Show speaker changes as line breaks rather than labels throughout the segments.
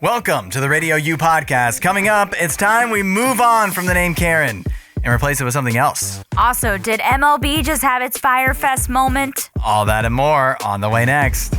Welcome to the RadioU Podcast. Coming up, it's time we move on from the name Karen and replace it with something else.
Also, did MLB just have its Fyre Fest moment?
All that and more on the way next.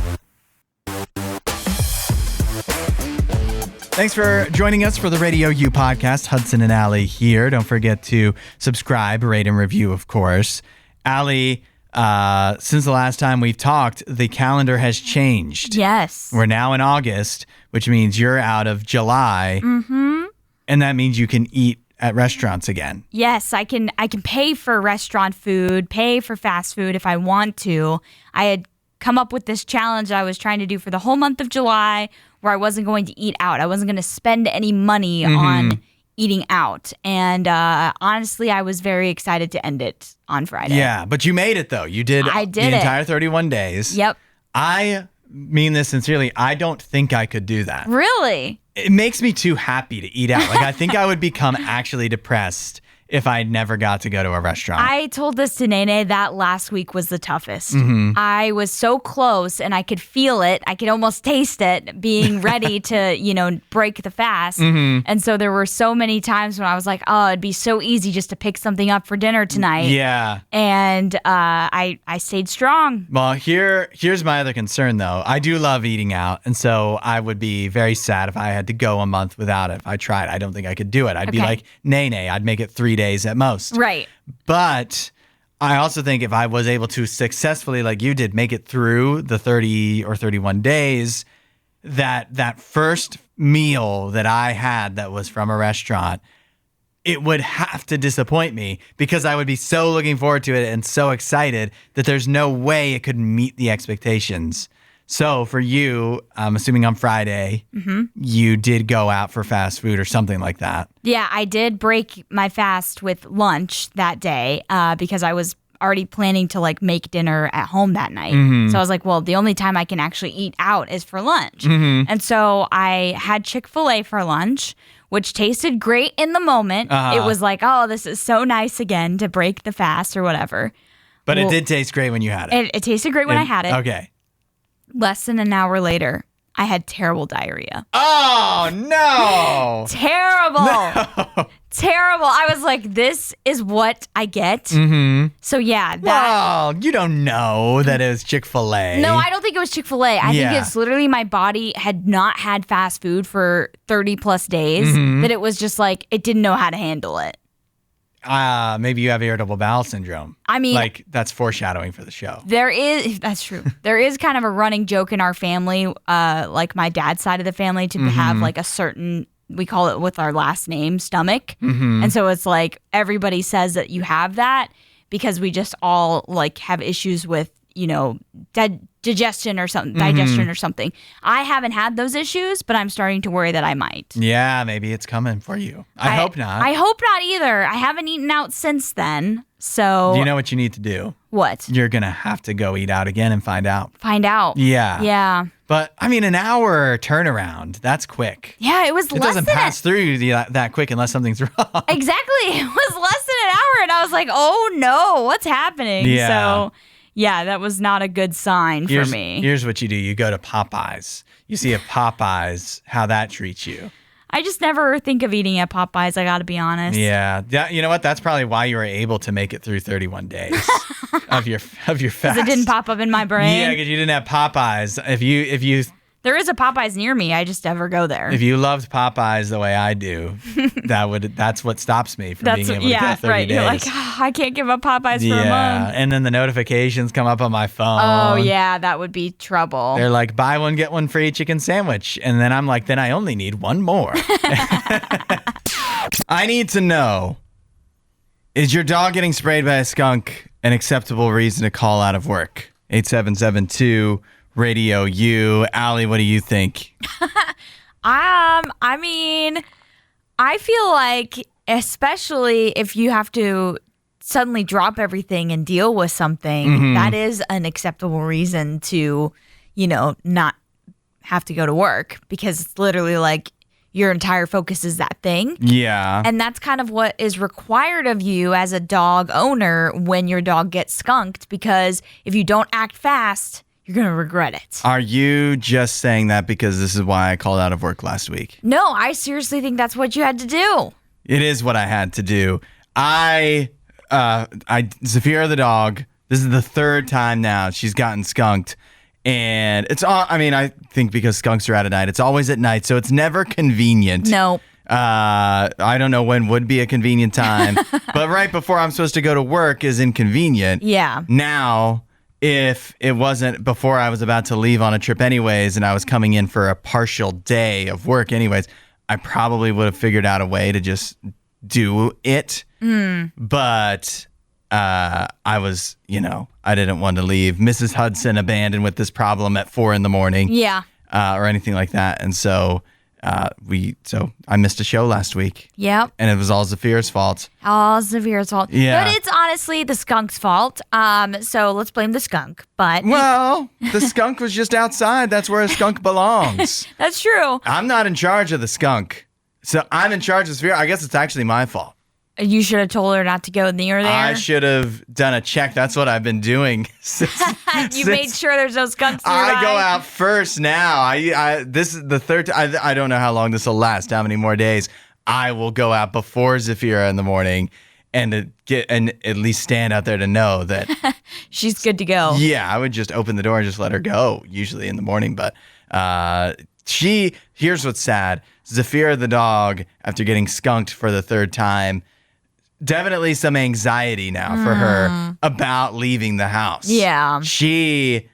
Thanks for joining us for the RadioU Podcast. Hudson and Allie here. Don't forget to subscribe, rate, and review, of course. Allie, since the last time we've talked, the calendar has changed.
Yes.
We're now in August, which means you're out of July.
Mm-hmm.
And that means you can eat at restaurants again.
Yes, I can pay for restaurant food, pay for fast food if I want to. I had come up with this challenge I was trying to do for the whole month of July where I wasn't going to eat out. I wasn't going to spend any money on eating out. And honestly, I was very excited to end it on Friday.
Yeah, but you made it, though. You did,
I did
the entire 31 days.
Yep.
I mean this sincerely. I don't think I could do that.
Really?
It makes me too happy to eat out. Like, I think I would become actually depressed if I never got to go to a restaurant.
I told this to Nene that last week was the toughest.
Mm-hmm.
I was so close and I could feel it. I could almost taste it being ready to, break the fast.
Mm-hmm.
And so there were so many times when I was like, oh, it'd be so easy just to pick something up for dinner tonight.
Yeah.
And I stayed strong.
Well, here's my other concern, though. I do love eating out. And so I would be very sad if I had to go a month without it. If I tried, I don't think I could do it. I'd be like, Nene, I'd make it 3 days at most.
Right.
But I also think if I was able to successfully, like you did, make it through the 30 or 31 days, that first meal that I had that was from a restaurant, it would have to disappoint me because I would be so looking forward to it and so excited that there's no way it could meet the expectations. So for you, I'm assuming on Friday, you did go out for fast food or something like that.
Yeah, I did break my fast with lunch that day because I was already planning to make dinner at home that night. So I was like, well, the only time I can actually eat out is for lunch. And so I had Chick-fil-A for lunch, which tasted great in the moment. It was like, oh, this is so nice again to break the fast or whatever.
But it did taste great when you had it.
It tasted great when I had it.
Okay.
Less than an hour later, I had terrible diarrhea.
Oh, no.
Terrible.
No.
Terrible. I was like, this is what I get. So, yeah.
Well, you don't know that it was Chick-fil-A.
No, I don't think it was Chick-fil-A. I think it's literally my body had not had fast food for 30 plus days, that it was just like, it didn't know how to handle it.
Maybe you have irritable bowel syndrome.
I mean,
that's foreshadowing for the show.
That's true. There is kind of a running joke in our family, like my dad's side of the family, to have a certain, we call it with our last name, stomach. And so it's like everybody says that you have that because we just all have issues with, digestion or something. I haven't had those issues, but I'm starting to worry that I might.
Yeah, maybe it's coming for you. I hope not.
I hope not either. I haven't eaten out since then. So
do you know what you need to do?
What?
You're going to have to go eat out again and find out.
Yeah. Yeah.
But I mean, an hour turnaround, that's quick.
Yeah, it was
It doesn't pass through that quick unless something's wrong.
Exactly. It was less than an hour and I was like, oh no, what's happening?
Yeah.
So yeah, that was not a good sign for me.
Here's what you do. You go to Popeyes. You see at Popeyes how that treats you.
I just never think of eating at Popeyes, I got to be honest.
Yeah. You know what? That's probably why you were able to make it through 31 days of your fast.
Because it didn't pop up in my brain.
Yeah, because you didn't have Popeyes. If you
There is a Popeyes near me. I just never go there.
If you loved Popeyes the way I do, that's what stops me from being able to go 30 days.
You're like, I can't give up Popeyes for a month.
Yeah, and then the notifications come up on my phone.
Oh, yeah, that would be trouble.
They're like, buy one, get one free chicken sandwich. And then I'm like, then I only need one more. I need to know, is your dog getting sprayed by a skunk an acceptable reason to call out of work? 8772 RadioU. Allie, what do you think?
I mean, I feel like, especially if you have to suddenly drop everything and deal with something, that is an acceptable reason to, not have to go to work, because it's literally like your entire focus is that thing.
Yeah.
And that's kind of what is required of you as a dog owner when your dog gets skunked, because if you don't act fast, you're going to regret it.
Are you just saying that because this is why I called out of work last week?
No, I seriously think that's what you had to do.
It is what I had to do. Zafira the dog, this is the third time now she's gotten skunked. And it's all, I think because skunks are out at night, it's always at night, so it's never convenient.
No.
I don't know when would be a convenient time, but right before I'm supposed to go to work is inconvenient.
Yeah.
Now, if it wasn't before I was about to leave on a trip anyways, and I was coming in for a partial day of work anyways, I probably would have figured out a way to just do it. But I was, I didn't want to leave Mrs. Hudson abandoned with this problem at 4 a.m.
Yeah.
Or anything like that. And so I missed a show last week.
Yep.
And it was all Zafira's fault.
All Zafira's fault.
Yeah.
But it's honestly the skunk's fault. So let's blame the skunk. But
Well, the skunk was just outside. That's where a skunk belongs.
that's true.
I'm not in charge of the skunk. So I'm in charge of Zafira. I guess it's actually my fault.
You should have told her not to go near there.
I should have done a check. That's what I've been doing since.
You made sure there's no skunks nearby.
I go out first now. This is the third time. I don't know how long this will last, how many more days. I will go out before Zafira in the morning and at least stand out there to know that
she's good to go.
Yeah, I would just open the door and just let her go, usually in the morning. But here's what's sad. Zafira the dog, after getting skunked for the third time, definitely some anxiety now for her about leaving the house.
Yeah.
She,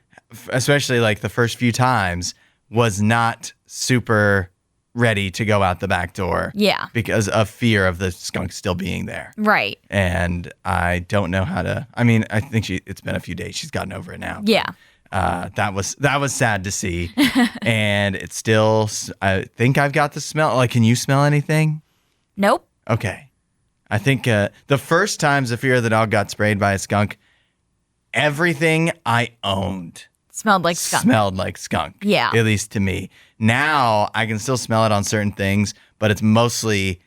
especially like the first few times, was not super ready to go out the back door.
Yeah.
Because of fear of the skunk still being there.
Right.
And I don't know how to, I think it's been a few days. She's gotten over it now.
Yeah.
That was sad to see. And it's still, I think I've got the smell. Like, can you smell anything?
Nope.
Okay. I think the first time Zafira the dog got sprayed by a skunk, everything I owned
smelled like skunk. Yeah.
At least to me. Now I can still smell it on certain things, but it's mostly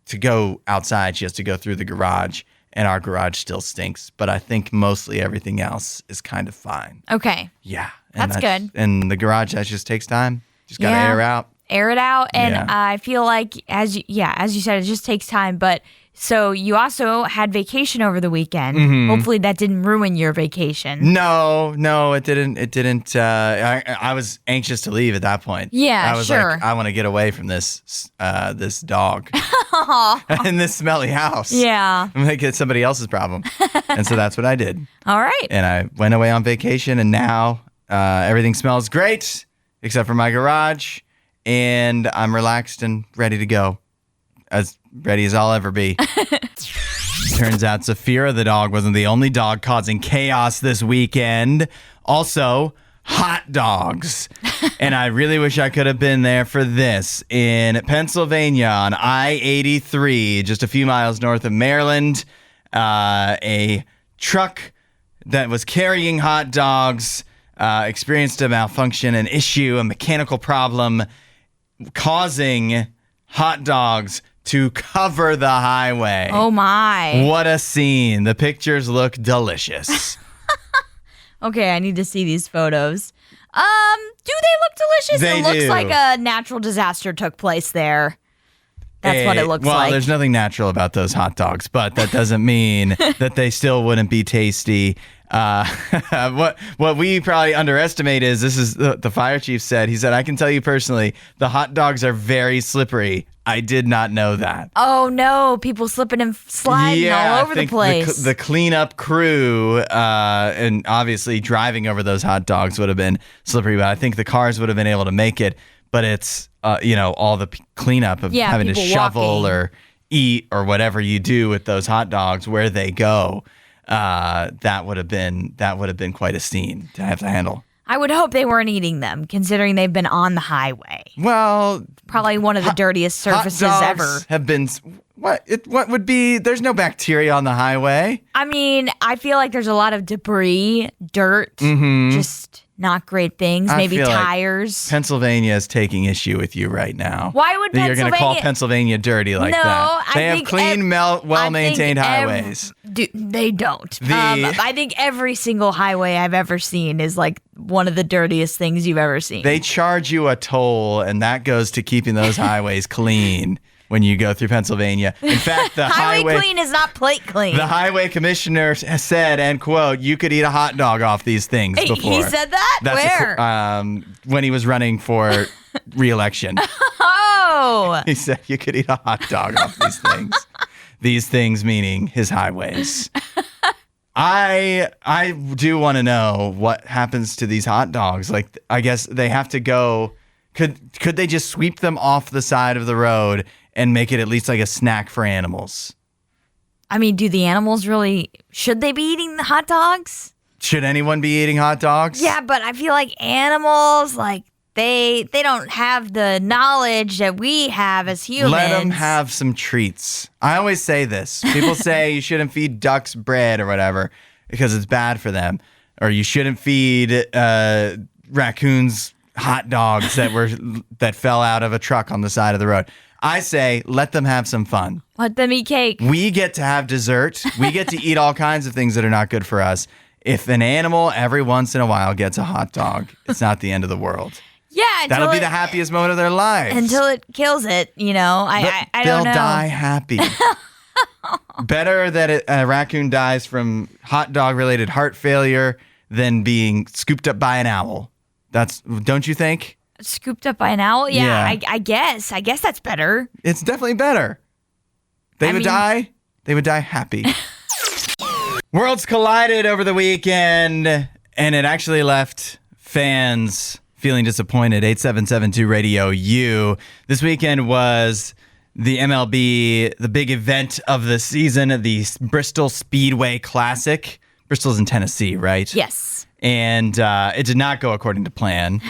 to go outside. She has to go through the garage, and our garage still stinks. But I think mostly everything else is kind of fine.
Okay.
Yeah.
That's good.
And the garage, that just takes time. Just got to air out.
Air it out. And I feel like, as you said, it just takes time. But so you also had vacation over the weekend. Mm-hmm. Hopefully that didn't ruin your vacation.
No, it didn't. It didn't. I was anxious to leave at that point.
Yeah,
I was
sure.
like, I want to get away from this dog in this smelly house.
Yeah.
I'm gonna get somebody else's problem. And so that's what I did.
All right.
And I went away on vacation, and now everything smells great except for my garage, and I'm relaxed and ready to go. As ready as I'll ever be. Turns out Zafira the dog wasn't the only dog causing chaos this weekend. Also, hot dogs. And I really wish I could have been there for this. In Pennsylvania on I-83, just a few miles north of Maryland, a truck that was carrying hot dogs experienced a malfunction, an issue, a mechanical problem, causing hot dogs to cover the highway.
Oh my.
What a scene. The pictures look delicious.
Okay, I need to see these photos. Do they look delicious?
They
It looks
do.
like a natural disaster took place there. That's what it looks like.
Well, there's nothing natural about those hot dogs, but that doesn't mean that they still wouldn't be tasty. What we probably underestimate is, this is the fire chief said. He said, I can tell you personally, the hot dogs are very slippery. I did not know that.
Oh no, people slipping and sliding all over the place.
The cleanup crew and obviously driving over those hot dogs would have been slippery, but I think the cars would have been able to make it. But it's all the cleanup of having to shovel
walking.
or eat or whatever you do with those hot dogs where they go. That would have been quite a scene to have to handle.
I would hope they weren't eating them, considering they've been on the highway.
Well,
probably one of the dirtiest surfaces
hot dogs
ever.
Have been what would be? There's no bacteria on the highway.
I mean, I feel like there's a lot of debris, dirt, just not great things. Maybe
feel like
Tires.
Pennsylvania is taking issue with you right now.
Why would
that you're going to call
Pennsylvania-
Pennsylvania dirty like
No,
that? They
I
have
think
clean, well-maintained highways.
They don't.
The-
I think every single highway I've ever seen is like one of the dirtiest things you've ever seen.
They charge you a toll, and that goes to keeping those highways clean when you go through Pennsylvania. In fact, the
highway clean is not plate clean.
The highway commissioner said, and quote, you could eat a hot dog off these things before.
He said that? Where?
When he was running for re-election.
Oh!
He said you could eat a hot dog off these things. These things meaning his highways. I do want to know what happens to these hot dogs. Like, I guess they have to go. Could they just sweep them off the side of the road and make it at least like a snack for animals?
I mean, do the animals really, should they be eating the hot dogs?
Should anyone be eating hot dogs?
Yeah, but I feel like animals, like, they don't have the knowledge that we have as humans.
Let them have some treats. I always say this. People say you shouldn't feed ducks bread or whatever because it's bad for them. Or you shouldn't feed raccoons hot dogs that fell out of a truck on the side of the road. I say let them have some fun.
Let them eat cake.
We get to have dessert. We get to eat all kinds of things that are not good for us. If an animal every once in a while gets a hot dog, it's not the end of the world.
Yeah,
that'll be the happiest moment of their lives.
Until it kills it, I don't know.
They'll die happy. Better that a raccoon dies from hot dog related heart failure than being scooped up by an owl. Don't you think?
Scooped up by an owl? Yeah. I guess that's better.
It's definitely better. They would die happy. Worlds collided over the weekend, and it actually left fans feeling disappointed. 8772 Radio U. This weekend was the MLB, the big event of the season, the Bristol Speedway Classic. Bristol's in Tennessee, right?
Yes.
And it did not go according to plan.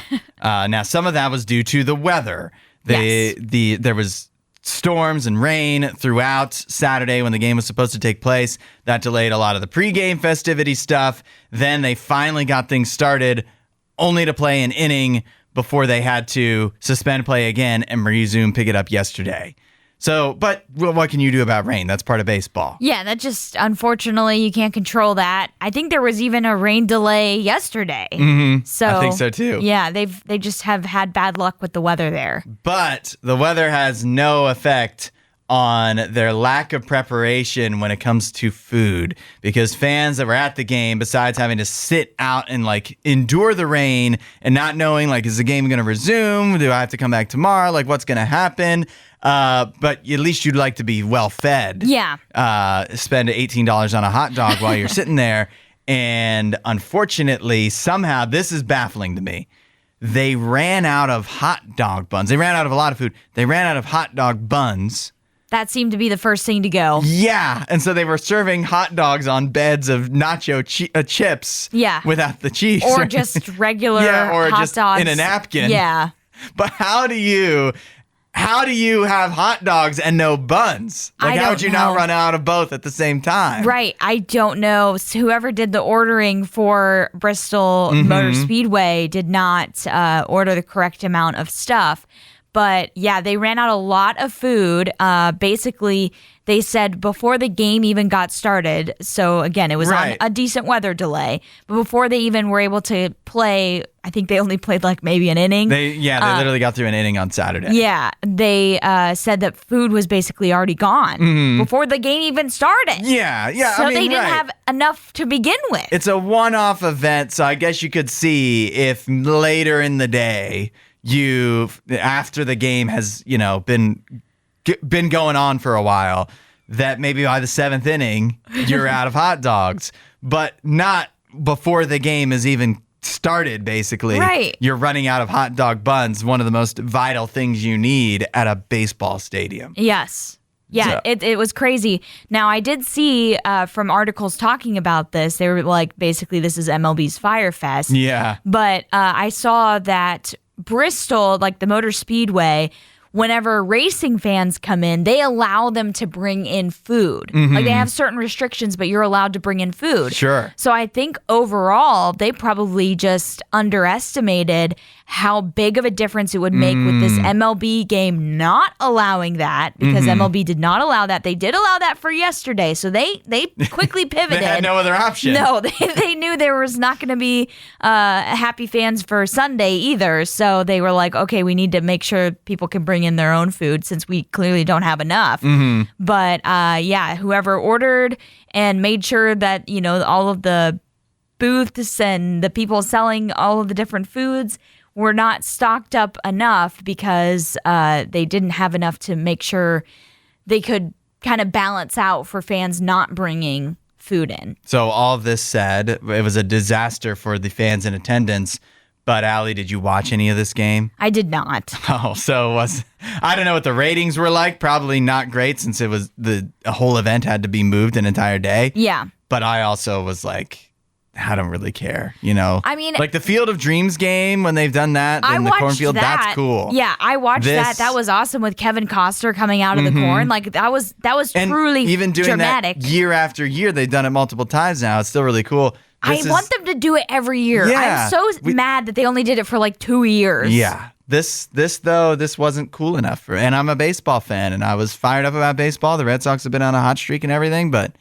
Now, some of that was due to the weather. There was storms and rain throughout Saturday when the game was supposed to take place. That delayed a lot of the pregame festivity stuff. Then they finally got things started, only to play an inning before they had to suspend play again and pick it up yesterday. So, but what can you do about rain? That's part of baseball.
Yeah, that just, unfortunately, you can't control that. I think there was even a rain delay yesterday.
Mm-hmm.
So
I think so too.
Yeah, they just have had bad luck with the weather there.
But the weather has no effect on their lack of preparation when it comes to food, because fans that were at the game, besides having to sit out and like endure the rain and not knowing like, is the game going to resume? Do I have to come back tomorrow? Like, what's going to happen? But at least you'd like to be well fed.
Yeah.
Spend $18 on a hot dog while you're sitting there. And unfortunately, somehow, this is baffling to me. They ran out of hot dog buns. They ran out of a lot of food. They ran out of hot dog buns.
That seemed to be the first thing to go.
Yeah. And so they were serving hot dogs on beds of nacho chips.
Yeah.
Without the cheese.
Or just regular
or
hot
just
dogs.
in a napkin.
Yeah.
But how do you have hot dogs and no buns? Like, how would you not run out of both at the same time?
Right. I don't know. So whoever did the ordering for Bristol Motor Speedway did not order the correct amount of stuff. But yeah, they ran out a lot of food. Basically, they said before the game even got started. So again, it was on a decent weather delay. But before they even were able to play, I think they only played like maybe an inning.
They literally got through an inning on Saturday.
Yeah, they said that food was basically already gone before the game even started.
Yeah.
So they didn't have enough to begin with.
It's a one-off event, so I guess you could see if later in the day, after the game has, been going on for a while, that maybe by the seventh inning, you're out of hot dogs. But not before the game is even started, basically.
Right.
You're running out of hot dog buns, one of the most vital things you need at a baseball stadium.
Yes. Yeah, it was crazy. Now, I did see from articles talking about this, they were like, basically, this is MLB's Fire Fest.
Yeah.
But I saw that Bristol, like the Motor Speedway, whenever racing fans come in, they allow them to bring in food. Like, they have certain restrictions, but you're allowed to bring in food.
Sure.
So I think overall, they probably just underestimated how big of a difference it would make with this MLB game not allowing that, because MLB did not allow that. They did allow that for yesterday, so they quickly pivoted.
They had no other option.
No, they knew there was not going to be happy fans for Sunday either, so they were like, okay, we need to make sure people can bring in their own food since we clearly don't have enough. But yeah, whoever ordered and made sure that, you know, all of the booths and the people selling all of the different foods were not stocked up enough, because they didn't have enough to make sure they could kind of balance out for fans not bringing food in. So
all of this said, it was a disaster for the fans in attendance. But Allie, did you watch any of this game?
I did not.
Oh, so I don't know what the ratings were like. Probably not great, since it was the whole event had to be moved an entire day.
Yeah.
But I also was like, I don't really care, you know?
I mean,
like the Field of Dreams game, when they've done that in the cornfield, that's cool.
Yeah, I watched that. That was awesome, with Kevin Costner coming out of the corn. Like that was truly
even doing
dramatic.
That year after year, they've done it multiple times now. It's still really cool.
I want them to do it every year.
Yeah,
I'm so mad that they only did it for like 2 years.
Yeah. This wasn't cool enough. And I'm a baseball fan, and I was fired up about baseball. The Red Sox have been on a hot streak and everything, but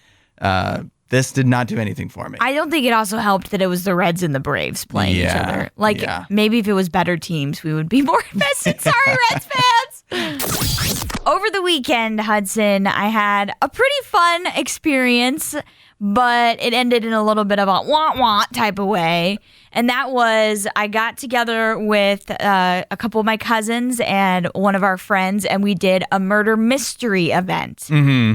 this did not do anything for me.
I don't think it also helped that it was the Reds and the Braves playing each other. Like, maybe if it was better teams, we would be more invested. Sorry, Reds fans. Over the weekend, Hudson, I had a pretty fun experience, but it ended in a little bit of a wah-wah type of way. And that was, I got together with a couple of my cousins and one of our friends, and we did a murder mystery event.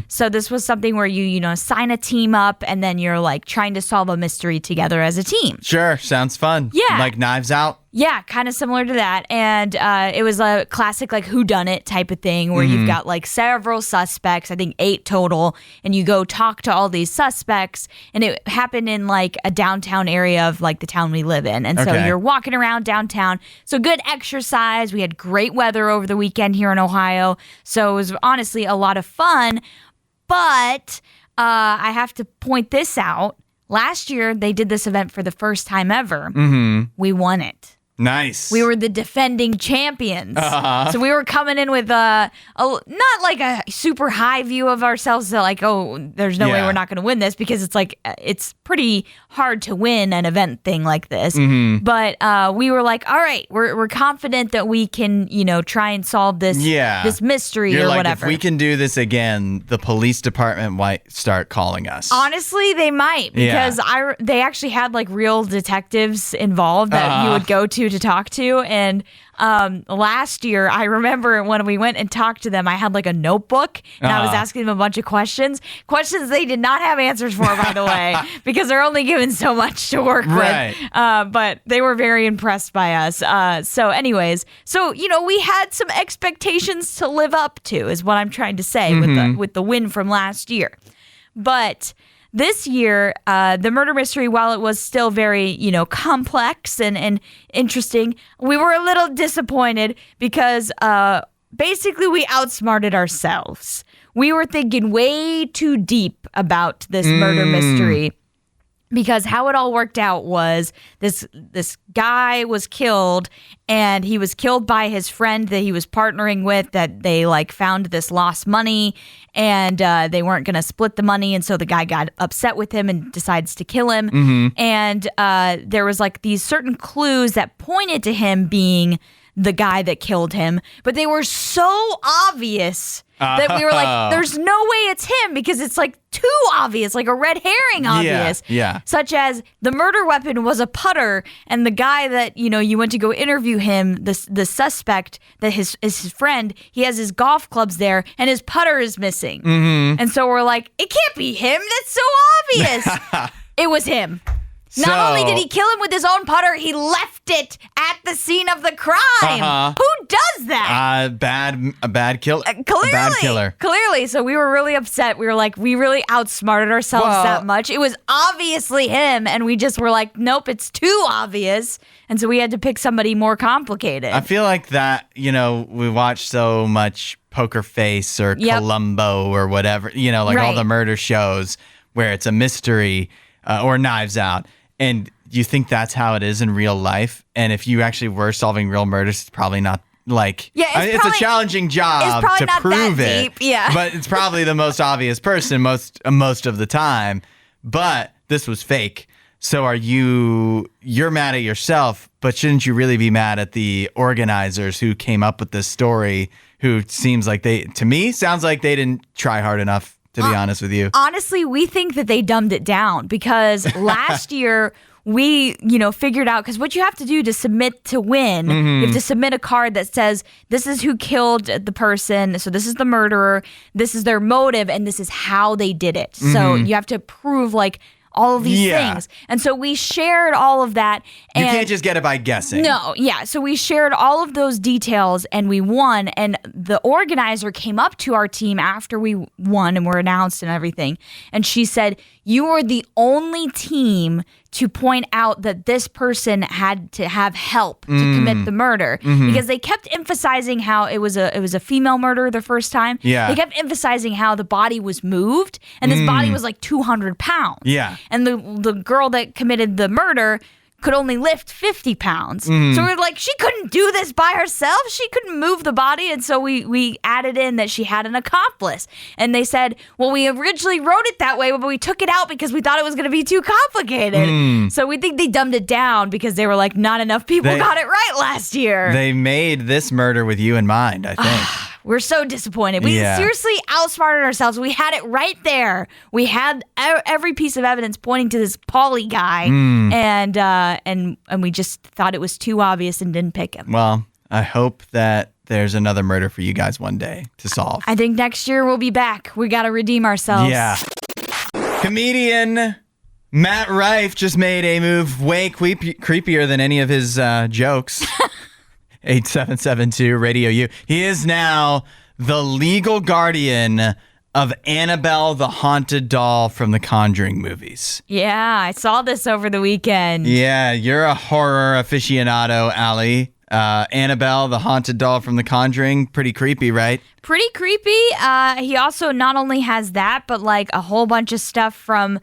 So this was something where you sign a team up, and then you're like trying to solve a mystery together as a team.
Sure, sounds fun.
Yeah.
Like Knives Out.
Yeah, kind of similar to that. And it was a classic like whodunit type of thing where you've got like several suspects, I think 8 total, and you go talk to all these suspects. And it happened in like a downtown area of like the town we live in. And so you're walking around downtown. So good exercise. We had great weather over the weekend here in Ohio. So it was honestly a lot of fun. But I have to point this out. Last year, they did this event for the first time ever. We won it.
Nice.
We were the defending champions. So we were coming in with not like a super high view of ourselves. So like, oh, there's no way we're not going to win this, because it's like, it's pretty hard to win an event thing like this. But we were like, all right, we're confident that we can, try and solve this mystery.
You're
or
like,
whatever.
If we can do this again, the police department might start calling us.
Honestly, they might, because they actually had like real detectives involved that you would go to talk to. And last year, I remember when we went and talked to them, I had like a notebook, and I was asking them a bunch of questions they did not have answers for, by the way, because they're only given so much to work with. But they were very impressed by us. So anyways, we had some expectations to live up to, is what I'm trying to say with the win from last year. But this year, the murder mystery, while it was still very, complex and interesting, we were a little disappointed because basically we outsmarted ourselves. We were thinking way too deep about this murder mystery. Because how it all worked out was this guy was killed, and he was killed by his friend that he was partnering with, that they like found this lost money, and they weren't going to split the money. And so the guy got upset with him and decides to kill him. And there was like these certain clues that pointed to him being the guy that killed him, but they were so obvious that we were like, there's no way it's him, because it's like too obvious, like a red herring obvious.
Yeah.
Such as the murder weapon was a putter, and the guy that, you went to go interview him, the suspect that is his friend, he has his golf clubs there, and his putter is missing. And so we're like, it can't be him. That's so obvious. It was him. Not only did he kill him with his own putter, he left it at the scene of the crime. Who does that?
A bad killer.
Clearly.
A bad killer.
Clearly. So we were really upset. We were like, we really outsmarted ourselves that much. It was obviously him, and we just were like, nope, it's too obvious. And so we had to pick somebody more complicated.
I feel like that, we watch so much Poker Face or Columbo or whatever, all the murder shows where it's a mystery or Knives Out. And you think that's how it is in real life? And if you actually were solving real murders, it's probably not like...
Yeah,
it's a challenging job to prove it.
Yeah.
But it's probably the most obvious person most of the time. But this was fake. So you're mad at yourself, but shouldn't you really be mad at the organizers who came up with this story, who sounds like they didn't try hard enough, to be honest with you.
Honestly, we think that they dumbed it down because last year we, figured out, because what you have to do to submit to win, you have to submit a card that says, this is who killed the person, so this is the murderer, this is their motive, and this is how they did it. So you have to prove, all of these things. And so we shared all of that. And
you can't just get it by guessing.
No, yeah. So we shared all of those details and we won. And the organizer came up to our team after we won and were announced and everything. And she said, you were the only team to point out that this person had to have help to commit the murder, because they kept emphasizing how it was a female murder the first time.
Yeah.
They kept emphasizing how the body was moved, and this body was like 200 pounds.
Yeah.
And the girl that committed the murder could only lift 50 pounds. So we were like, she couldn't do this by herself. She couldn't move the body. And so we added in that she had an accomplice. And they said, well, we originally wrote it that way, but we took it out because we thought it was going to be too complicated. So we think they dumbed it down because they were like, not enough people got it right last year.
They made this murder with you in mind, I think.
We're so disappointed. We seriously outsmarted ourselves. We had it right there. We had every piece of evidence pointing to this Pauly guy, and we just thought it was too obvious and didn't pick him.
Well, I hope that there's another murder for you guys one day to solve.
I think next year we'll be back. We got to redeem ourselves.
Yeah. Comedian Matt Rife just made a move way creepier than any of his jokes. 8772 Radio U. He is now the legal guardian of Annabelle, the haunted doll from the Conjuring movies.
Yeah, I saw this over the weekend.
Yeah, you're a horror aficionado, Allie. Annabelle, the haunted doll from the Conjuring, pretty creepy, right?
Pretty creepy. He also not only has that, but like a whole bunch of stuff from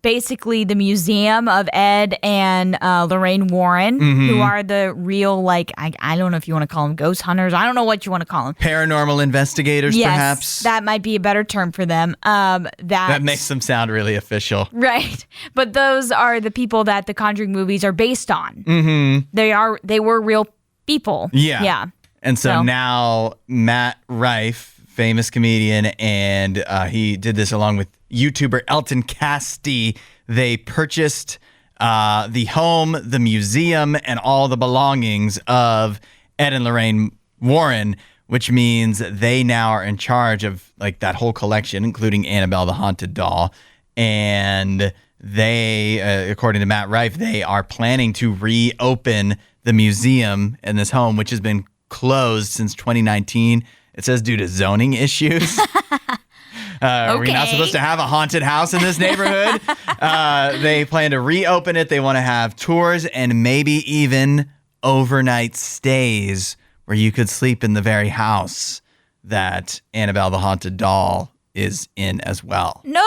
basically the museum of Ed and Lorraine Warren, who are the real, I don't know if you want to call them ghost hunters. I don't know what you want to call them.
Paranormal investigators, perhaps?
That might be a better term for them. That
makes them sound really official.
Right. But those are the people that the Conjuring movies are based on. They were real people.
Yeah. And so now Matt Rife, famous comedian, and he did this along with YouTuber Elton Casti. They purchased the home, the museum, and all the belongings of Ed and Lorraine Warren, which means they now are in charge of that whole collection, including Annabelle the Haunted Doll. And they, according to Matt Rife, they are planning to reopen the museum and this home, which has been closed since 2019. It says due to zoning issues. Are we not supposed to have a haunted house in this neighborhood? They plan to reopen it. They want to have tours and maybe even overnight stays where you could sleep in the very house that Annabelle the Haunted Doll is in as well.
No,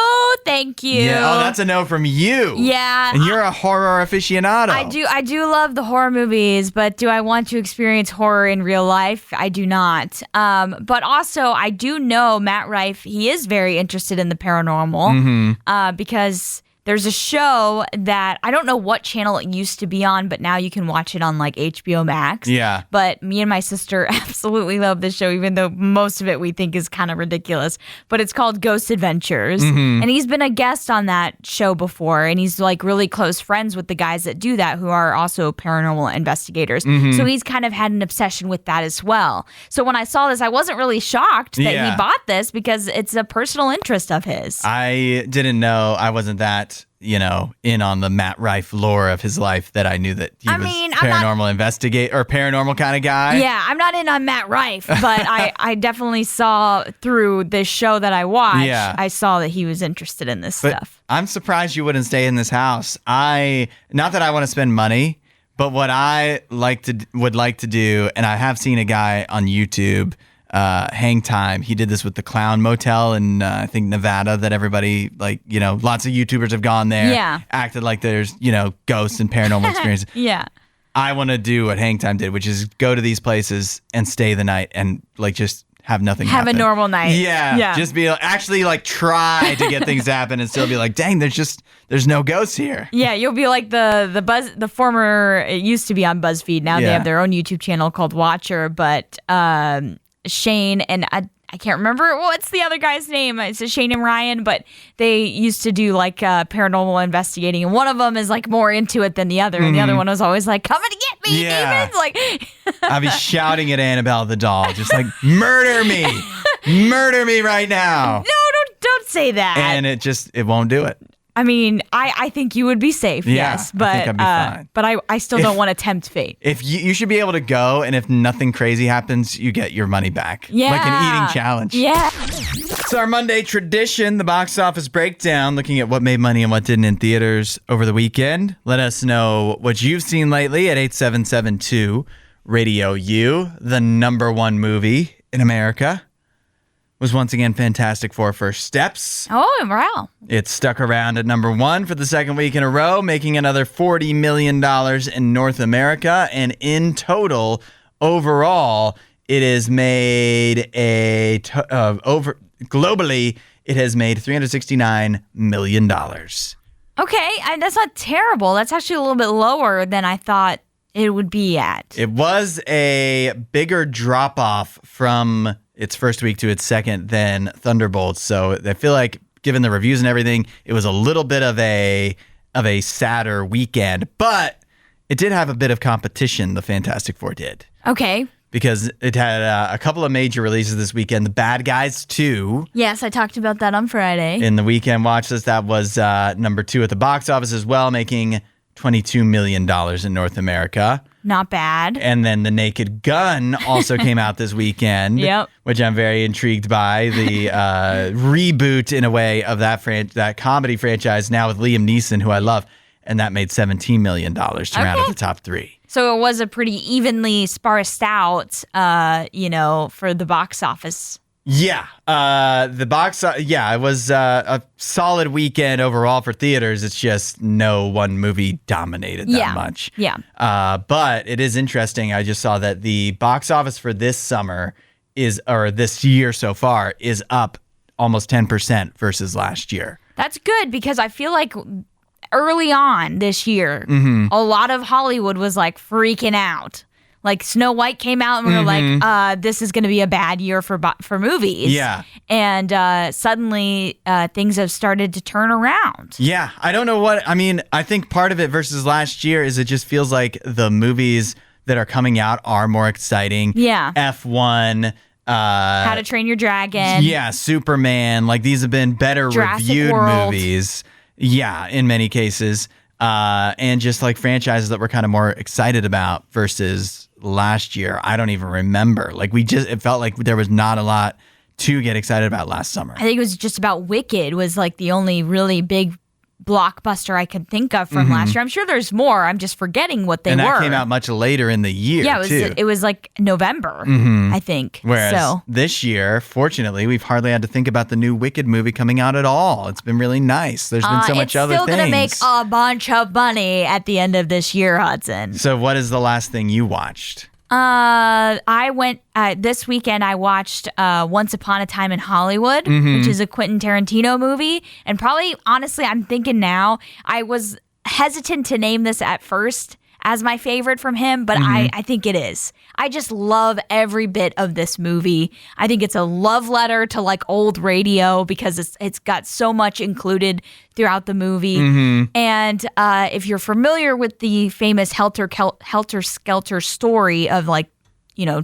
thank you.
Yeah, that's a no from you.
Yeah.
And you're a horror aficionado.
I do love the horror movies, but do I want to experience horror in real life? I do not. But also, I do know Matt Rife, he is very interested in the paranormal because there's a show that I don't know what channel it used to be on, but now you can watch it on HBO Max.
Yeah.
But me and my sister absolutely love this show, even though most of it we think is kind of ridiculous. But it's called Ghost Adventures. And he's been a guest on that show before. And he's really close friends with the guys that do that, who are also paranormal investigators. So he's kind of had an obsession with that as well. So when I saw this, I wasn't really shocked that he bought this because it's a personal interest of his.
I didn't know. I wasn't that in on the Matt Rife lore of his life that I knew that he was paranormal investigator or paranormal kind of guy.
Yeah, I'm not in on Matt Rife, but I definitely saw through this show that I watched, I saw that he was interested in this stuff.
I'm surprised you wouldn't stay in this house. Not that I want to spend money, but what I would like to do, and I have seen a guy on YouTube Hang Time. He did this with the Clown Motel in I think Nevada that everybody lots of YouTubers have gone there.
Yeah.
Acted like there's ghosts and paranormal experiences.
Yeah.
I want to do what Hang Time did, which is go to these places and stay the night and just have nothing
have
happen.
a normal night.
Yeah. Just be actually try to get things happen and still be like, dang, there's no ghosts here.
Yeah, you'll be like the former, it used to be on BuzzFeed. Now they have their own YouTube channel called Watcher, but Shane and I can't remember what's the other guy's name. It's Shane and Ryan, but they used to do paranormal investigating, and one of them is more into it than the other, and the other one was always like, "Come and get me, demons!"
I'd be shouting at Annabelle the doll, just murder me right now.
No, don't say that.
And it won't do it.
I mean, I think you would be safe, yes, but
I think I'd be fine.
But I still don't want to tempt fate.
If you should be able to go, and if nothing crazy happens, you get your money back.
Yeah.
Like an eating challenge.
Yeah.
It's our Monday tradition, the box office breakdown, looking at what made money and what didn't in theaters over the weekend. Let us know what you've seen lately at 8772 Radio U. The number one movie in America was once again Fantastic Four: First Steps.
Oh, wow.
It stuck around at number one for the second week in a row, making another $40 million in North America. And in total, overall, it has made globally, it has made $369 million.
Okay, that's not terrible. That's actually a little bit lower than I thought it would be at.
It was a bigger drop-off from its first week to its second than Thunderbolts. So I feel like, given the reviews and everything, it was a little bit of a sadder weekend. But it did have a bit of competition, the Fantastic Four did.
Okay.
Because it had a couple of major releases this weekend. The Bad Guys 2.
Yes, I talked about that on Friday.
In the weekend watch list, that was number 2 at the box office as well, making $22 million in North America.
Not bad.
And then The Naked Gun also came out this weekend, which I'm very intrigued by. The reboot, in a way, of that comedy franchise, now with Liam Neeson, who I love. And that made $17 million to round out the top 3.
So it was a pretty evenly sparsed out, for the box office.
Yeah. It was a solid weekend overall for theaters. It's just no one movie dominated that much.
Yeah.
But it is interesting. I just saw that the box office for this this year so far is up almost 10% versus last year.
That's good, because I feel like early on this year, a lot of Hollywood was freaking out. Snow White came out and we were like, this is going to be a bad year for movies.
Yeah.
And suddenly things have started to turn around.
Yeah. I don't know I think part of it versus last year is it just feels like the movies that are coming out are more exciting.
Yeah.
F1.
How to Train Your Dragon.
Yeah. Superman. These have been better
Jurassic
reviewed
World.
movies. Yeah. In many cases. And just franchises that we're kind of more excited about versus last year. I don't even remember. It felt like there was not a lot to get excited about last summer.
I think it was just about Wicked was the only really big blockbuster I could think of from last year. I'm sure there's more. I'm just forgetting what they were.
And that came out much later in the year, too.
It was November, I think.
Whereas this year, fortunately, we've hardly had to think about the new Wicked movie coming out at all. It's been really nice. There's been so much other things.
It's still going to make a bunch of money at the end of this year, Hudson.
So what is the last thing you watched?
I went this weekend. I watched Once Upon a Time in Hollywood, which is a Quentin Tarantino movie. And probably, honestly, I'm thinking now, I was hesitant to name this at first as my favorite from him, but I think it is. I just love every bit of this movie. I think it's a love letter to old radio, because it's got so much included throughout the movie. And if you're familiar with the famous Helter Skelter story of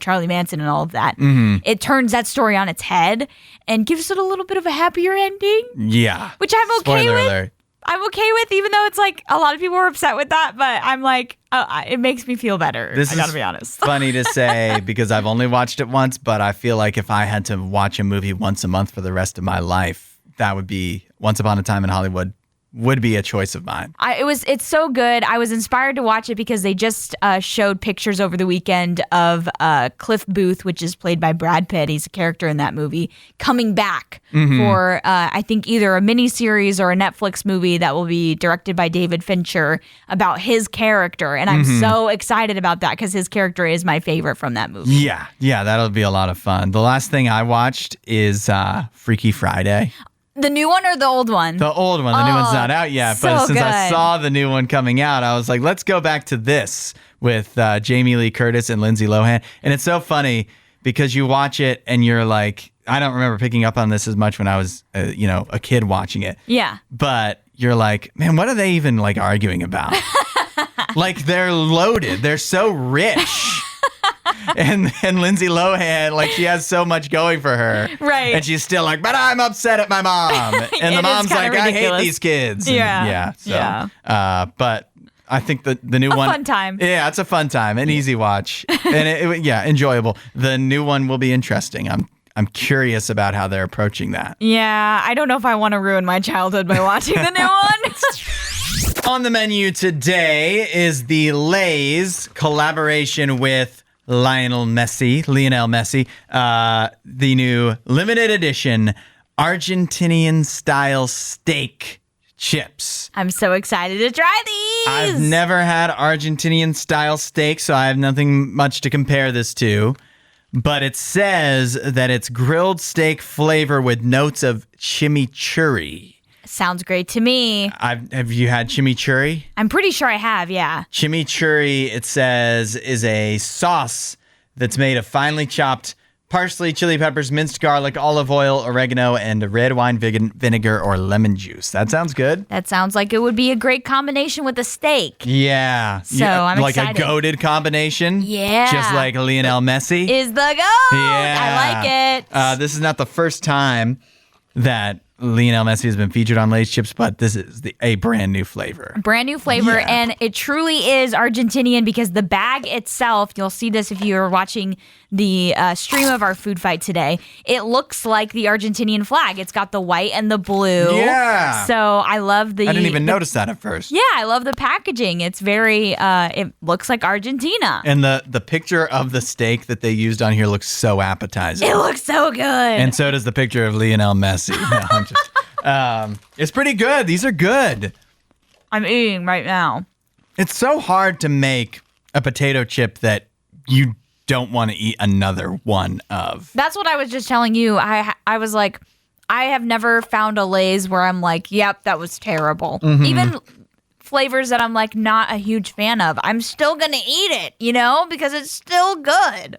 Charlie Manson and all of that, it turns that story on its head and gives it a little bit of a happier ending.
Yeah.
Which I'm okay
Spoiler
with.
alert.
I'm okay with, even though it's a lot of people were upset with that, but I'm it makes me feel better. I gotta be honest.
Funny to say, because I've only watched it once, but I feel like if I had to watch a movie once a month for the rest of my life, that would be Once Upon a Time in Hollywood would be a choice of mine.
It's so good. I was inspired to watch it because they just showed pictures over the weekend of Cliff Booth, which is played by Brad Pitt. He's a character in that movie, coming back for I think either a miniseries or a Netflix movie that will be directed by David Fincher about his character. And I'm so excited about that because his character is my favorite from that movie.
Yeah, that'll be a lot of fun. The last thing I watched is Freaky Friday.
The new one or the old one?
The old one. The new one's not out yet.
So
but since I
good.
saw the new one coming out, I was like, let's go back to this with Jamie Lee Curtis and Lindsay Lohan. And it's so funny because you watch it and you're like, I don't remember picking up on this as much when I was, a kid watching it.
Yeah.
But you're like, man, what are they even like arguing about? Like they're loaded. They're so rich. And Lindsay Lohan, like she has so much going for her.
Right.
And she's still like, but I'm upset at my mom. And the mom's like,
ridiculous.
I hate these kids.
Yeah.
But I think the new one.
A fun time.
Yeah, it's a fun time. An easy watch. And enjoyable. The new one will be interesting. I'm curious about how they're approaching that.
Yeah, I don't know if I want to ruin my childhood by watching the new one.
On the menu today is the Lay's collaboration with Lionel Messi, the new limited edition Argentinian style steak chips.
I'm so excited to try these.
I've never had Argentinian style steak, so I have nothing much to compare this to. But it says that it's grilled steak flavor with notes of chimichurri.
Sounds great to me.
Have you had chimichurri?
I'm pretty sure I have, yeah.
Chimichurri, it says, is a sauce that's made of finely chopped parsley, chili peppers, minced garlic, olive oil, oregano, and red wine vinegar or lemon juice. That sounds good.
That sounds like it would be a great combination with a steak.
Yeah.
So I'm
like
excited.
a goated combination?
Yeah.
Just like Lionel Messi?
Is the goat.
Yeah.
I like it.
This is not the first time that Lionel Messi has been featured on Lay's chips, but this is a brand new flavor.
Brand new flavor,
Yeah.
and it truly is Argentinian because the bag itself, you'll see this if you're watching the stream of our food fight today, it looks like the Argentinian flag. It's got the white and the blue.
Yeah.
So I love the...
I didn't even notice that at first.
Yeah, I love the packaging. It's very, it looks like Argentina.
And the picture of the steak that they used on here looks so appetizing.
It looks so good.
And so does the picture of Lionel Messi. No, I'm just, it's pretty good. These are good.
I'm eating right now.
It's so hard to make a potato chip that you don't want to eat another one of.
That's what I was just telling you. I was like, I have never found a Lay's where I'm like, yep, that was terrible. Even flavors that I'm like not a huge fan of, I'm still going to eat it, because it's still good.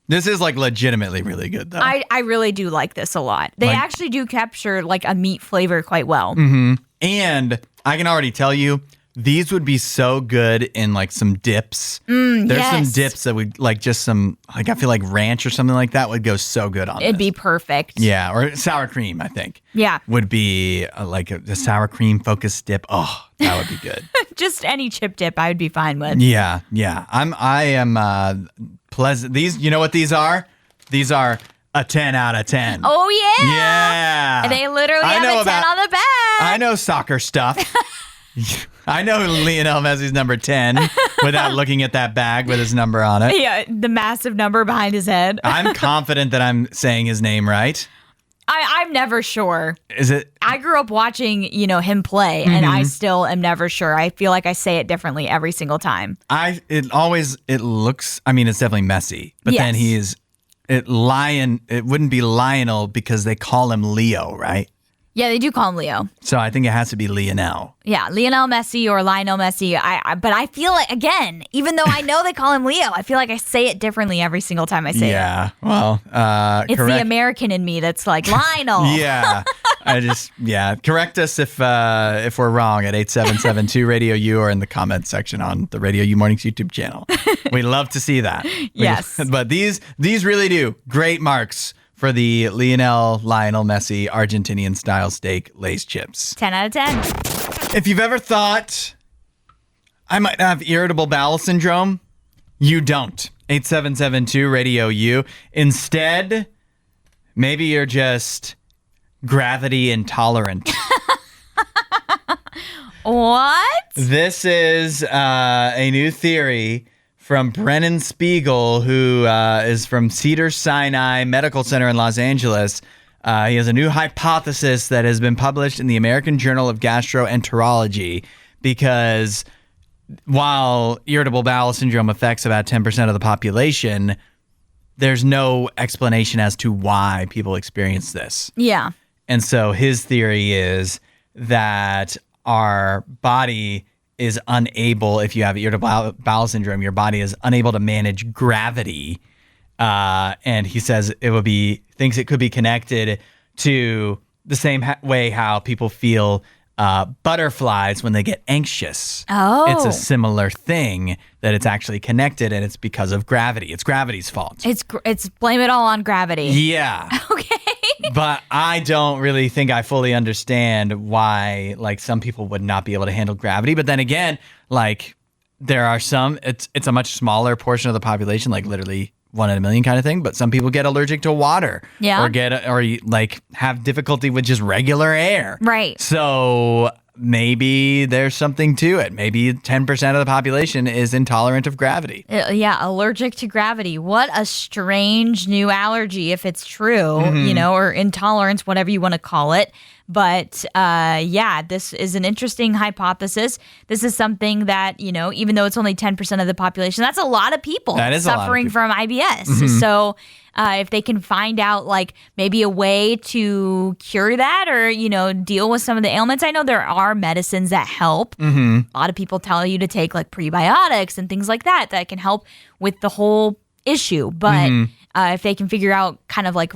This is like legitimately really good though.
I really do like this a lot. They actually do capture like a meat flavor quite well.
And I can already tell you, these would be so good in like some dips. There's
yes.
some dips that would like just some, like I feel like ranch or something like that would go so good on
It'd
this.
be perfect.
Yeah, or sour cream, I think.
Yeah.
Would be like a sour cream focused dip. Oh, that would be good.
Just any chip dip I would be fine with.
Yeah. I am pleasant. These, you know what these are? These are a 10 out of 10.
Oh, yeah.
Yeah.
They literally have a 10 on the back.
I know soccer stuff. I know Lionel Messi's number 10 without looking at that bag with his number on it.
Yeah, the massive number behind his head.
I'm confident that I'm saying his name right.
I'm never sure.
Is it?
I grew up watching, him play, and I still am never sure. I feel like I say it differently every single time.
It looks, I mean, it's definitely Messi, but
Yes.
then it wouldn't be Lionel because they call him Leo, right?
Yeah, they do call him Leo.
So I think it has to be Lionel.
Yeah, Lionel Messi or Lionel Messi. But I feel like, again, even though I know they call him Leo, I feel like I say it differently every single time I say it.
Yeah, well,
It's
correct.
the American in me that's like, Lionel.
Yeah, correct us if we're wrong at 8772 Radio U or in the comments section on the Radio U Mornings YouTube channel. We love to see that.
Yes.
But these really do great marks for the Lionel Messi Argentinian style steak Lay's chips.
10 out of 10.
If you've ever thought I might have irritable bowel syndrome, you don't. 8772 Radio U. Instead, maybe you're just gravity intolerant.
What?
This is a new theory from Brennan Spiegel, who is from Cedars-Sinai Medical Center in Los Angeles. He has a new hypothesis that has been published in the American Journal of Gastroenterology, because while irritable bowel syndrome affects about 10% of the population, there's no explanation as to why people experience this.
Yeah.
And so his theory is that our body is unable, if you have irritable bowel syndrome, your body is unable to manage gravity. And he says thinks it could be connected to the same way how people feel butterflies when they get anxious.
Oh.
It's a similar thing, that it's actually connected, and it's because of gravity. It's gravity's fault.
It's blame it all on gravity.
Yeah.
Okay.
But I don't really think I fully understand why, like, some people would not be able to handle gravity. But then again, like, there are some, it's a much smaller portion of the population, like literally 1 in a million kind of thing. But some people get allergic to water,
yeah,
or like have difficulty with just regular air.
Right.
So maybe there's something to it. Maybe 10% of the population is intolerant of gravity.
Yeah, allergic to gravity. What a strange new allergy, if it's true, or intolerance, whatever you want to call it. But yeah, this is an interesting hypothesis. This is something that, even though it's only 10% of the population, that's a lot of people suffering from IBS. So if they can find out, like, maybe a way to cure that or, deal with some of the ailments. I know there are medicines that help. A lot of people tell you to take, like, prebiotics and things like that can help with the whole issue. But if they can figure out kind of like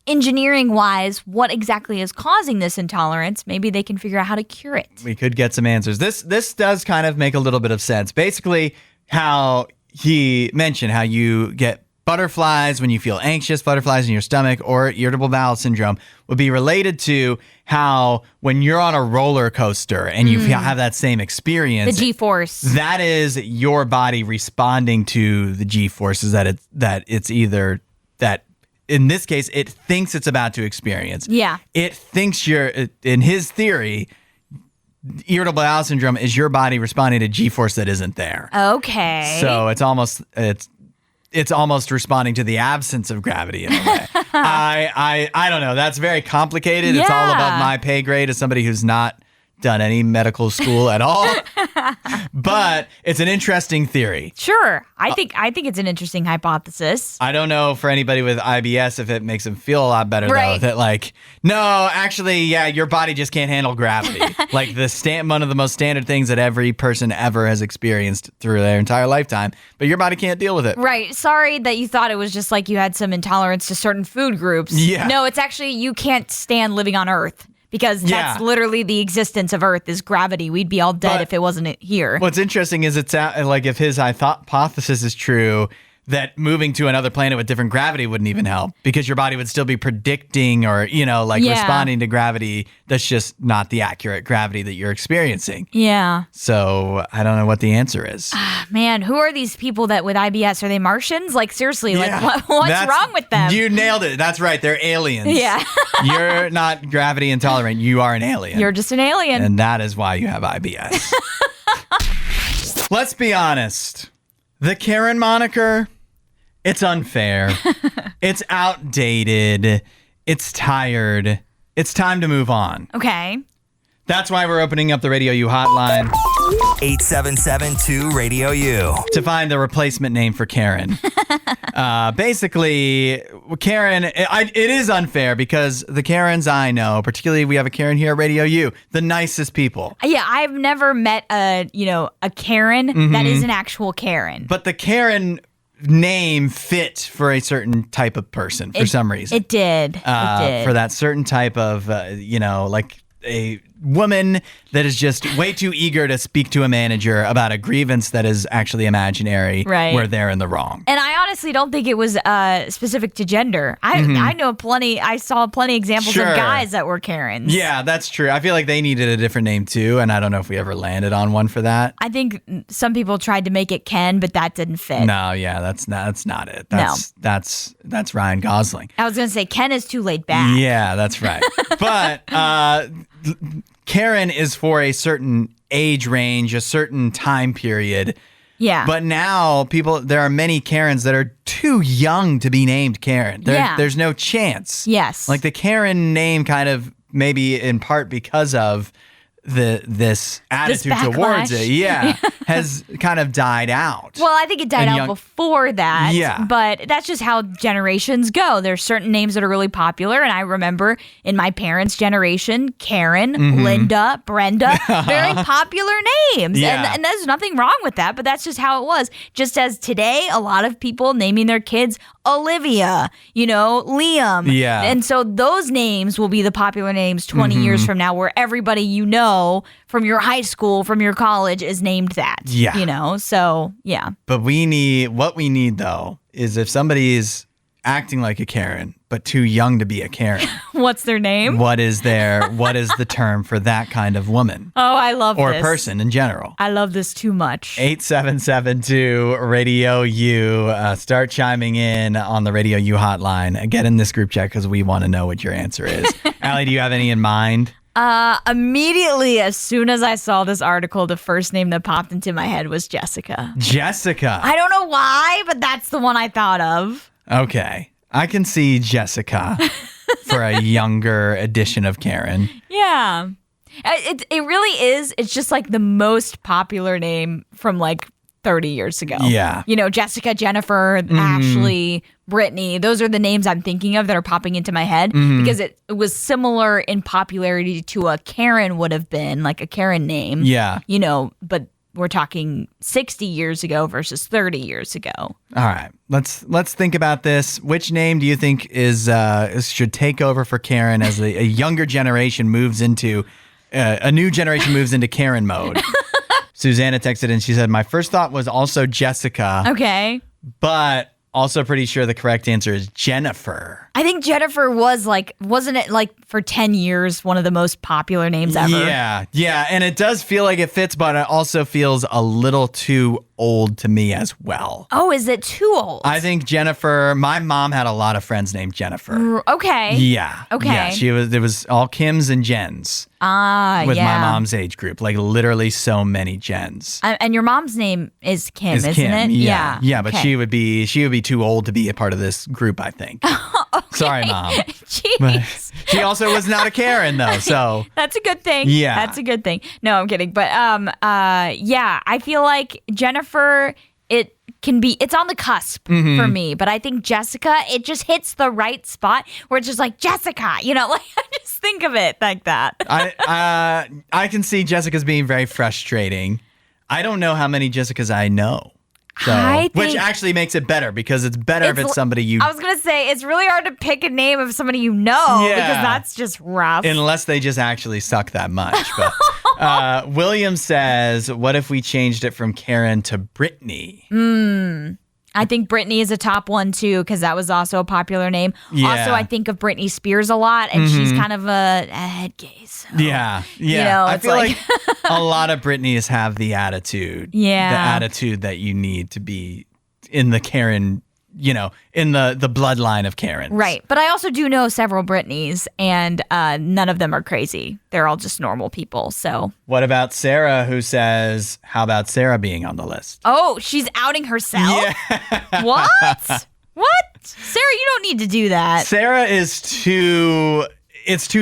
engineering wise what exactly is causing this intolerance, maybe they can figure out how to cure it.
We could get some answers. This does kind of make a little bit of sense. Basically, how he mentioned how you get butterflies when you feel anxious, butterflies in your stomach, or irritable bowel syndrome would be related to how when you're on a roller coaster and you have that same experience,
the G-force,
that is your body responding to the G-forces that it's either that, in this case, it thinks it's about to experience.
Yeah. It
thinks in his theory, irritable bowel syndrome is your body responding to G-force that isn't there.
Okay.
So it's almost responding to the absence of gravity in a way. I don't know. That's very complicated. Yeah. It's all above my pay grade as somebody who's not done any medical school at all. But it's an interesting theory.
Sure. I think it's an interesting hypothesis.
I don't know for anybody with IBS if it makes them feel a lot better, though. That, like, no, actually, yeah, your body just can't handle gravity. Like, one of the most standard things that every person ever has experienced through their entire lifetime, but your body can't deal with it.
Right. Sorry that you thought it was just like you had some intolerance to certain food groups.
Yeah.
No, it's actually you can't stand living on Earth. Because that's literally the existence of Earth is gravity. We'd be all dead if it wasn't here.
What's interesting is it's like if his hypothesis is true, that moving to another planet with different gravity wouldn't even help, because your body would still be predicting or, responding to gravity that's just not the accurate gravity that you're experiencing.
Yeah.
So I don't know what the answer is.
Man, who are these people that with IBS? Are they Martians? Like, seriously, what's wrong with them?
You nailed it. That's right. They're aliens.
Yeah.
You're not gravity intolerant. You are an alien.
You're just an alien.
And that is why you have IBS. Let's be honest. The Karen moniker, it's unfair. It's outdated. It's tired. It's time to move on.
Okay.
That's why we're opening up the RadioU hotline.
877-2-RADIO-U.
To find the replacement name for Karen. Basically, Karen, it is unfair because the Karens I know, particularly we have a Karen here at RadioU, the nicest people.
Yeah, I've never met a Karen that is an actual Karen.
But the Karen name fit for a certain type of person for some reason.
It did.
For that certain type of, like a woman that is just way too eager to speak to a manager about a grievance that is actually imaginary,
right,
where they're in the wrong.
And I honestly don't think it was specific to gender. I saw plenty examples of guys that were Karens.
Yeah, that's true. I feel like they needed a different name too, and I don't know if we ever landed on one for that.
I think some people tried to make it Ken, but that didn't fit.
No, yeah, that's not it. That's Ryan Gosling.
I was gonna say Ken is too laid back.
Yeah, that's right. But Karen is for a certain age range, a certain time period.
Yeah.
But now there are many Karens that are too young to be named Karen. There's no chance.
Yes.
Like the Karen name kind of maybe in part because of this attitude towards it, has kind of died out.
Well, I think it died out before that.
Yeah.
But that's just how generations go. There's certain names that are really popular. And I remember in my parents' generation, Karen, Linda, Brenda, very popular names.
Yeah.
And there's nothing wrong with that, but that's just how it was. Just as today, a lot of people naming their kids Olivia, Liam.
Yeah.
And so those names will be the popular names 20 years from now, where everybody from your high school, from your college is named that.
Yeah.
So yeah.
But what we need though is if somebody is acting like a Karen, but too young to be a Karen.
What's their name?
What is the term for that kind of woman?
Oh, I love
or
this.
Or person in general.
I love this too much.
8772 Radio U. Start chiming in on the Radio U hotline. Get in this group chat because we want to know what your answer is. Allie, do you have any in mind?
Immediately, as soon as I saw this article, the first name that popped into my head was Jessica.
Jessica.
I don't know why, but that's the one I thought of.
Okay. I can see Jessica for a younger edition of Karen.
Yeah. It really is. It's just like the most popular name from like 30 years ago.
Yeah.
Jessica, Jennifer, Ashley, Brittany. Those are the names I'm thinking of that are popping into my head because it was similar in popularity to a Karen would have been, like a Karen name.
Yeah.
But we're talking 60 years ago versus 30 years ago.
All right. Let's think about this. Which name do you think should take over for Karen as a younger generation moves into a new generation moves into Karen mode? Susanna texted and she said, my first thought was also Jessica.
Okay.
But also pretty sure the correct answer is Jennifer.
I think Jennifer wasn't it like for 10 years one of the most popular names ever?
Yeah. And it does feel like it fits, but it also feels a little too old to me as well.
Oh, is it too old?
I think Jennifer, my mom had a lot of friends named Jennifer.
Okay.
Yeah.
Okay.
Yeah, there was all Kims and Jens. With my mom's age group, like literally so many Jens.
And your mom's name is Kim, isn't it?
Yeah. Yeah, but she would be too old to be a part of this group, I think.
Okay.
Sorry, Mom.
Jeez.
But she also was not a Karen though, so
that's a good thing.
Yeah.
That's a good thing. No, I'm kidding. But I feel like Jennifer, it's on the cusp for me, but I think Jessica, it just hits the right spot where it's just like Jessica, like I just think of it like that.
I can see Jessica's being very frustrating. I don't know how many Jessicas I know. So, which actually makes it better because it's better if it's somebody you...
I was going to say, it's really hard to pick a name of somebody you know because that's just rough.
Unless they just actually suck that much. But William says, what if we changed it from Karen to Brittany?
I think Brittany is a top one too because that was also a popular name.
Yeah.
Also, I think of Britney Spears a lot, and she's kind of a head case. So,
yeah. I feel like a lot of Britneys have the attitude.
Yeah.
The attitude that you need to be in the Karen, in the bloodline of Karens.
Right. But I also do know several Britneys, and none of them are crazy. They're all just normal people. So.
What about Sarah, who says, how about Sarah being on the list?
Oh, she's outing herself?
Yeah.
What? What? Sarah, you don't need to do that.
Sarah is too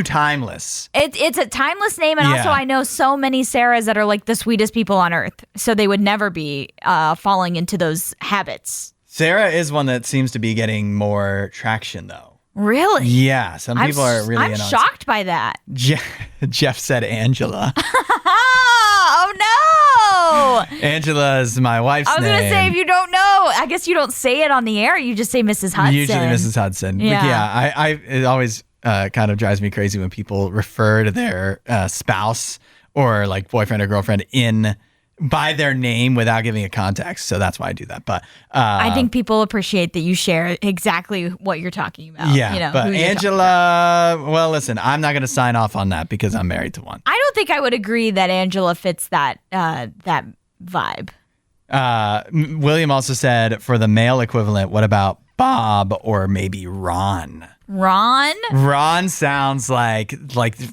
timeless.
It's a timeless name, and also I know so many Sarahs that are like the sweetest people on earth, so they would never be falling into those habits.
Sarah is one that seems to be getting more traction, though.
Really?
Yeah, some people are really
I'm shocked by that.
Jeff said Angela.
Oh, no!
Angela is my wife's name.
I was going to say, if you don't know, I guess you don't say it on the air. You just say Mrs. Hudson.
Usually Mrs. Hudson.
Yeah.
It always kind of drives me crazy when people refer to their spouse or like boyfriend or girlfriend by their name without giving a context. So that's why I do that. But
I think people appreciate that you share exactly what you're talking about.
Yeah, but Angela, well, listen, I'm not going to sign off on that because I'm married to one.
I don't think I would agree that Angela fits that vibe.
William also said for the male equivalent, what about Bob or maybe Ron?
Ron?
Ron sounds like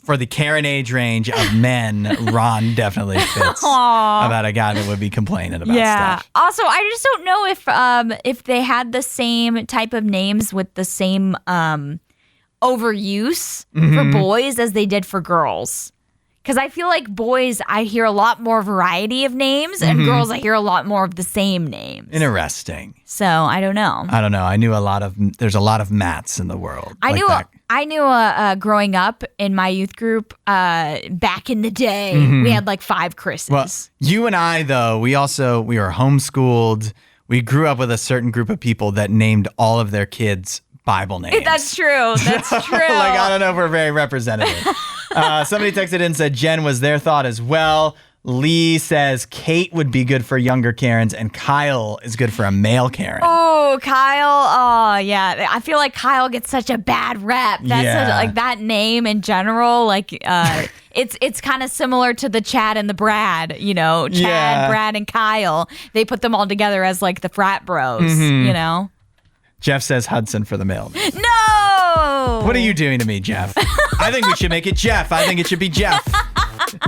for the Karen age range of men, Ron definitely fits about a guy that would be complaining about stuff.
Also, I just don't know if they had the same type of names with the same overuse for boys as they did for girls. Because I feel like boys, I hear a lot more variety of names, and girls, I hear a lot more of the same names.
Interesting.
So I don't know.
I knew there's a lot of Matts in the world.
I knew growing up in my youth group back in the day, we had like 5 Chris's.
Well, you and I, though, we were homeschooled. We grew up with a certain group of people that named all of their kids Bible names.
That's true. That's true.
I don't know if we're very representative. Somebody texted in and said Jen was their thought as well. Lee says Kate would be good for younger Karens, and Kyle is good for a male Karen.
Oh, Kyle. Oh, yeah. I feel like Kyle gets such a bad rep. That's that name in general. It's kind of similar to the Chad and the Brad. Chad, Brad, and Kyle. They put them all together as like the frat bros.
Jeff says Hudson for the male.
No!
What are you doing to me, Jeff? I think we should make it Jeff. I think it should be Jeff.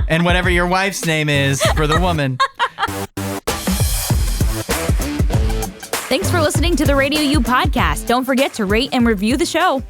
And whatever your wife's name is for the woman.
Thanks for listening to the RadioU Podcast. Don't forget to rate and review the show.